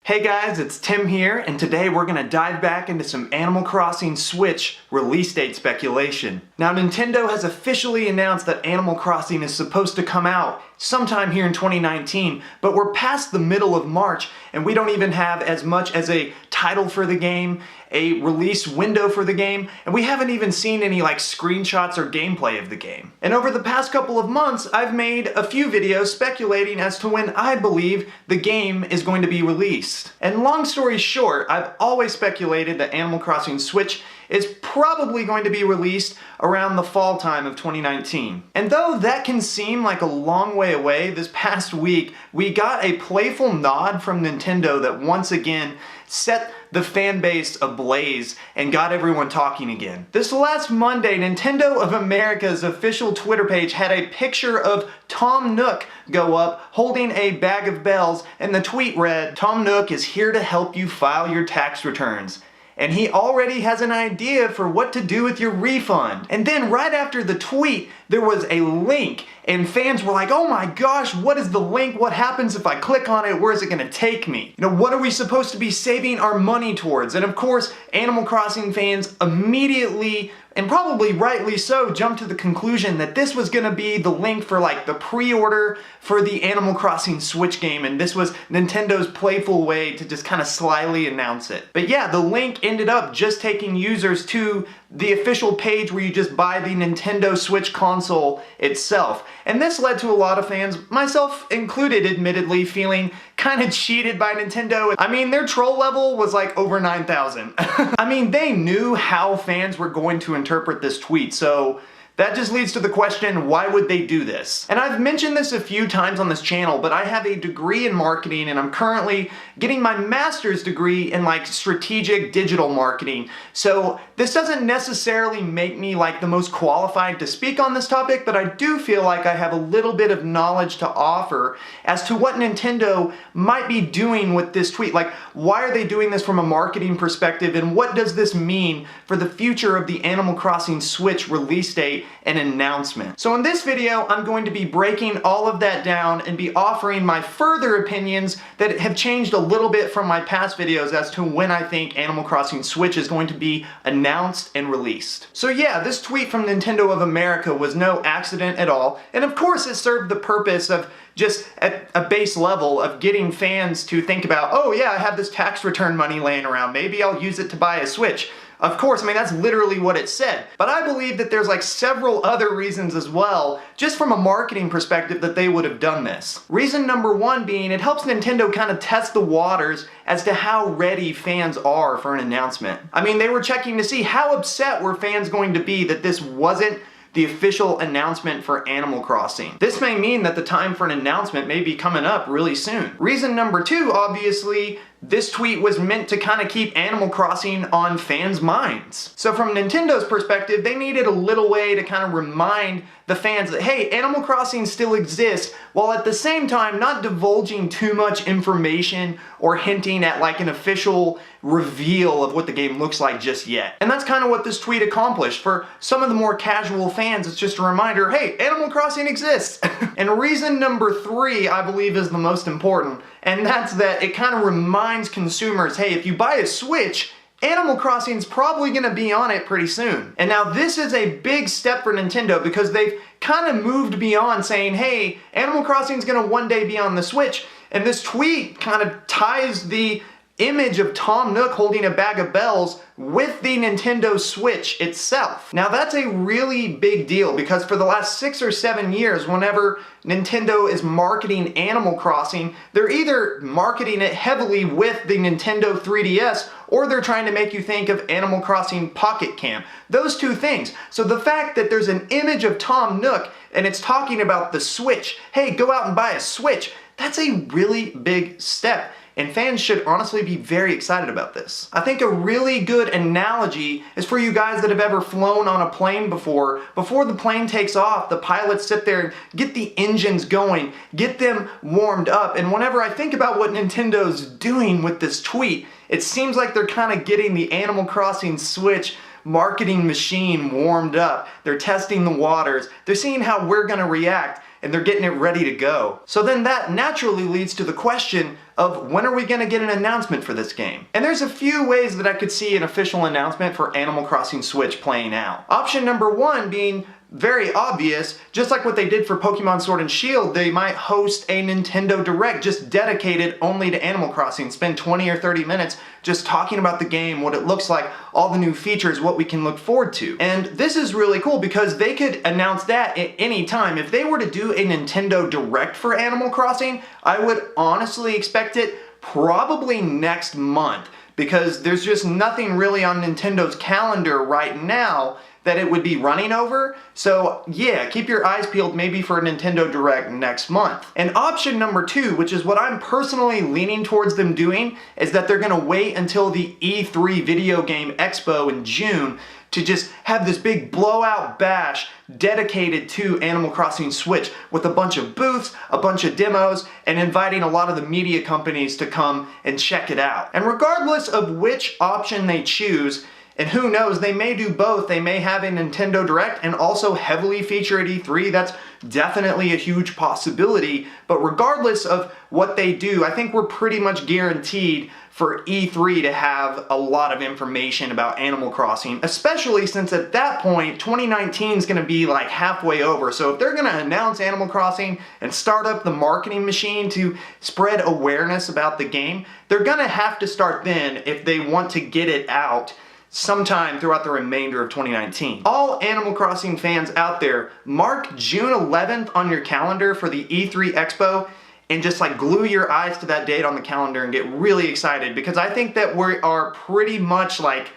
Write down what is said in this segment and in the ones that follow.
Hey guys, it's Tim here, and today we're going to dive back into some Animal Crossing Switch release date speculation. Now, Nintendo has officially announced that Animal Crossing is supposed to come out sometime here in 2019, but we're past the middle of March, and we don't even have as much as a title for the game, a release window for the game, and we haven't even seen any screenshots or gameplay of the game. And over the past couple of months, I've made a few videos speculating as to when I believe the game is going to be released. And long story short, I've always speculated that Animal Crossing Switch is probably going to be released around the fall time of 2019. And though that can seem like a long way away, this past week we got a playful nod from Nintendo that once again set the fan base ablaze and got everyone talking again. This last Monday, Nintendo of America's official Twitter page had a picture of Tom Nook go up holding a bag of bells, and the tweet read, "Tom Nook is here to help you file your tax returns. And he already has an idea for what to do with your refund." And then right after the tweet, there was a link, and fans were like, "Oh my gosh, what is the link? What happens if I click on it? Where is it gonna take me? What are we supposed to be saving our money towards?" And of course, Animal Crossing fans immediately, and probably rightly so, jumped to the conclusion that this was gonna be the link for the pre-order for the Animal Crossing Switch game, and this was Nintendo's playful way to just kind of slyly announce it. But yeah, the link ended up just taking users to the official page where you just buy the Nintendo Switch console itself. And this led to a lot of fans, myself included admittedly, feeling kind of cheated by Nintendo. I mean, their troll level was over 9,000. I mean, they knew how fans were going to interpret this tweet, so that just leads to the question, why would they do this? And I've mentioned this a few times on this channel, but I have a degree in marketing, and I'm currently getting my master's degree in strategic digital marketing. So this doesn't necessarily make me the most qualified to speak on this topic, but I do feel like I have a little bit of knowledge to offer as to what Nintendo might be doing with this tweet. Why are they doing this from a marketing perspective, and what does this mean for the future of the Animal Crossing Switch release date and announcement? So in this video, I'm going to be breaking all of that down and be offering my further opinions that have changed a little bit from my past videos as to when I think Animal Crossing Switch is going to be announced and released. So yeah, this tweet from Nintendo of America was no accident at all, and of course it served the purpose of just at a base level of getting fans to think about, oh yeah, I have this tax return money laying around, maybe I'll use it to buy a Switch. Of course, I mean, that's literally what it said. But I believe that there's several other reasons as well, just from a marketing perspective, that they would have done this. Reason number one being, it helps Nintendo kind of test the waters as to how ready fans are for an announcement. I mean, they were checking to see how upset were fans going to be that this wasn't the official announcement for Animal Crossing. This may mean that the time for an announcement may be coming up really soon. Reason number two, obviously, this tweet was meant to kind of keep Animal Crossing on fans' minds. So from Nintendo's perspective, they needed a little way to kind of remind the fans that, hey, Animal Crossing still exists, while at the same time not divulging too much information or hinting at an official reveal of what the game looks like just yet. And that's kind of what this tweet accomplished. For some of the more casual fans, it's just a reminder, hey, Animal Crossing exists. And reason number three, I believe, is the most important, and that's that it kind of reminds consumers, hey, if you buy a Switch, Animal Crossing's probably gonna be on it pretty soon. And now this is a big step for Nintendo because they've kind of moved beyond saying, hey, Animal Crossing's gonna one day be on the Switch, and this tweet kind of ties the image of Tom Nook holding a bag of bells with the Nintendo Switch itself. Now that's a really big deal because for the last 6 or 7 years, whenever Nintendo is marketing Animal Crossing, they're either marketing it heavily with the Nintendo 3DS or they're trying to make you think of Animal Crossing Pocket Camp. Those two things. So the fact that there's an image of Tom Nook and it's talking about the Switch, hey, go out and buy a Switch, that's a really big step. And fans should honestly be very excited about this. I think a really good analogy is for you guys that have ever flown on a plane before. Before the plane takes off, the pilots sit there and get the engines going, get them warmed up. And whenever I think about what Nintendo's doing with this tweet, it seems like they're kind of getting the Animal Crossing Switch marketing machine warmed up. They're testing the waters. They're seeing how we're going to react, and they're getting it ready to go. So then that naturally leads to the question of when are we going to get an announcement for this game? And there's a few ways that I could see an official announcement for Animal Crossing Switch playing out. Option number one being very obvious, just like what they did for Pokemon Sword and Shield, they might host a Nintendo Direct just dedicated only to Animal Crossing. Spend 20 or 30 minutes just talking about the game, what it looks like, all the new features, what we can look forward to. And this is really cool because they could announce that at any time. If they were to do a Nintendo Direct for Animal Crossing, I would honestly expect it probably next month, because there's just nothing really on Nintendo's calendar right now that it would be running over. So yeah, keep your eyes peeled maybe for a Nintendo Direct next month. And option number two, which is what I'm personally leaning towards them doing, is that they're gonna wait until the E3 Video Game Expo in June to just have this big blowout bash dedicated to Animal Crossing Switch with a bunch of booths, a bunch of demos, and inviting a lot of the media companies to come and check it out. And regardless of which option they choose, and who knows, they may do both. They may have a Nintendo Direct and also heavily feature at E3. That's definitely a huge possibility. But regardless of what they do, I think we're pretty much guaranteed for E3 to have a lot of information about Animal Crossing, especially since at that point, 2019 is going to be like halfway over. So if they're going to announce Animal Crossing and start up the marketing machine to spread awareness about the game, they're going to have to start then if they want to get it out sometime throughout the remainder of 2019. All Animal Crossing fans out there, mark June 11th on your calendar for the E3 Expo and just like glue your eyes to that date on the calendar and get really excited, because I think that we are pretty much like,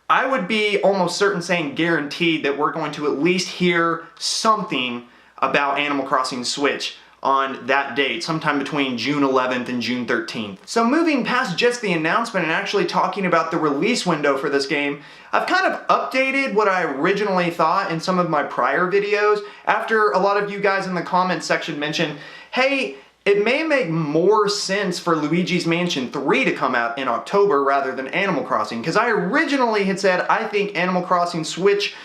I would be almost certain saying guaranteed that we're going to at least hear something about Animal Crossing Switch on that date, sometime between June 11th and June 13th. So moving past just the announcement and actually talking about the release window for this game, I've kind of updated what I originally thought in some of my prior videos after a lot of you guys in the comments section mentioned, hey, it may make more sense for Luigi's Mansion 3 to come out in October rather than Animal Crossing, because I originally had said I think Animal Crossing Switch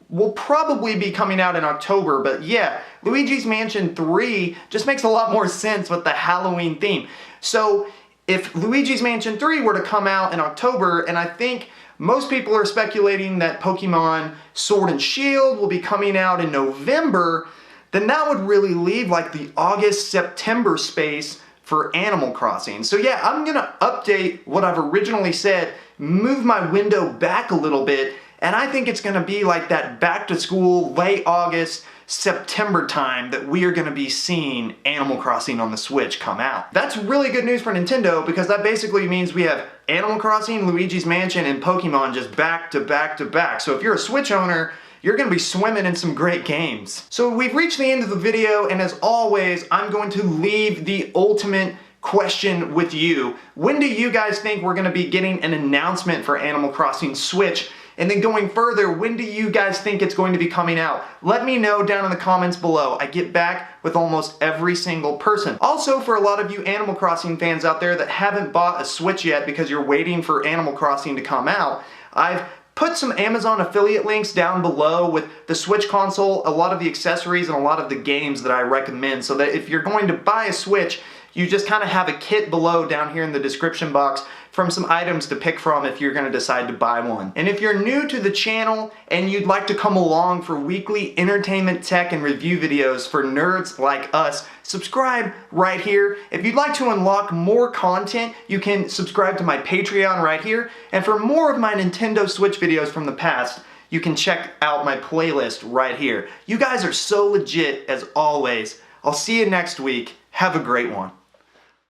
will probably be coming out in October, but yeah, Luigi's Mansion 3 just makes a lot more sense with the Halloween theme. So if Luigi's Mansion 3 were to come out in October, and I think most people are speculating that Pokemon Sword and Shield will be coming out in November, then that would really leave like the August-September space for Animal Crossing. So yeah, I'm gonna update what I've originally said, move my window back a little bit, and I think it's gonna be like that back to school, late August, September time that we are gonna be seeing Animal Crossing on the Switch come out. That's really good news for Nintendo, because that basically means we have Animal Crossing, Luigi's Mansion, and Pokemon just back to back to back. So if you're a Switch owner, you're gonna be swimming in some great games. So we've reached the end of the video, and as always, I'm going to leave the ultimate question with you. When do you guys think we're gonna be getting an announcement for Animal Crossing Switch? And then going further, when do you guys think it's going to be coming out? Let me know down in the comments below. I get back with almost every single person. Also, for a lot of you Animal Crossing fans out there that haven't bought a Switch yet because you're waiting for Animal Crossing to come out, I've put some Amazon affiliate links down below with the Switch console, a lot of the accessories, and a lot of the games that I recommend, so that if you're going to buy a Switch, you just kind of have a kit below down here in the description box from some items to pick from if you're going to decide to buy one. And if you're new to the channel and you'd like to come along for weekly entertainment, tech, and review videos for nerds like us, subscribe right here. If you'd like to unlock more content, you can subscribe to my Patreon right here. And for more of my Nintendo Switch videos from the past, you can check out my playlist right here. You guys are so legit as always. I'll see you next week. Have a great one.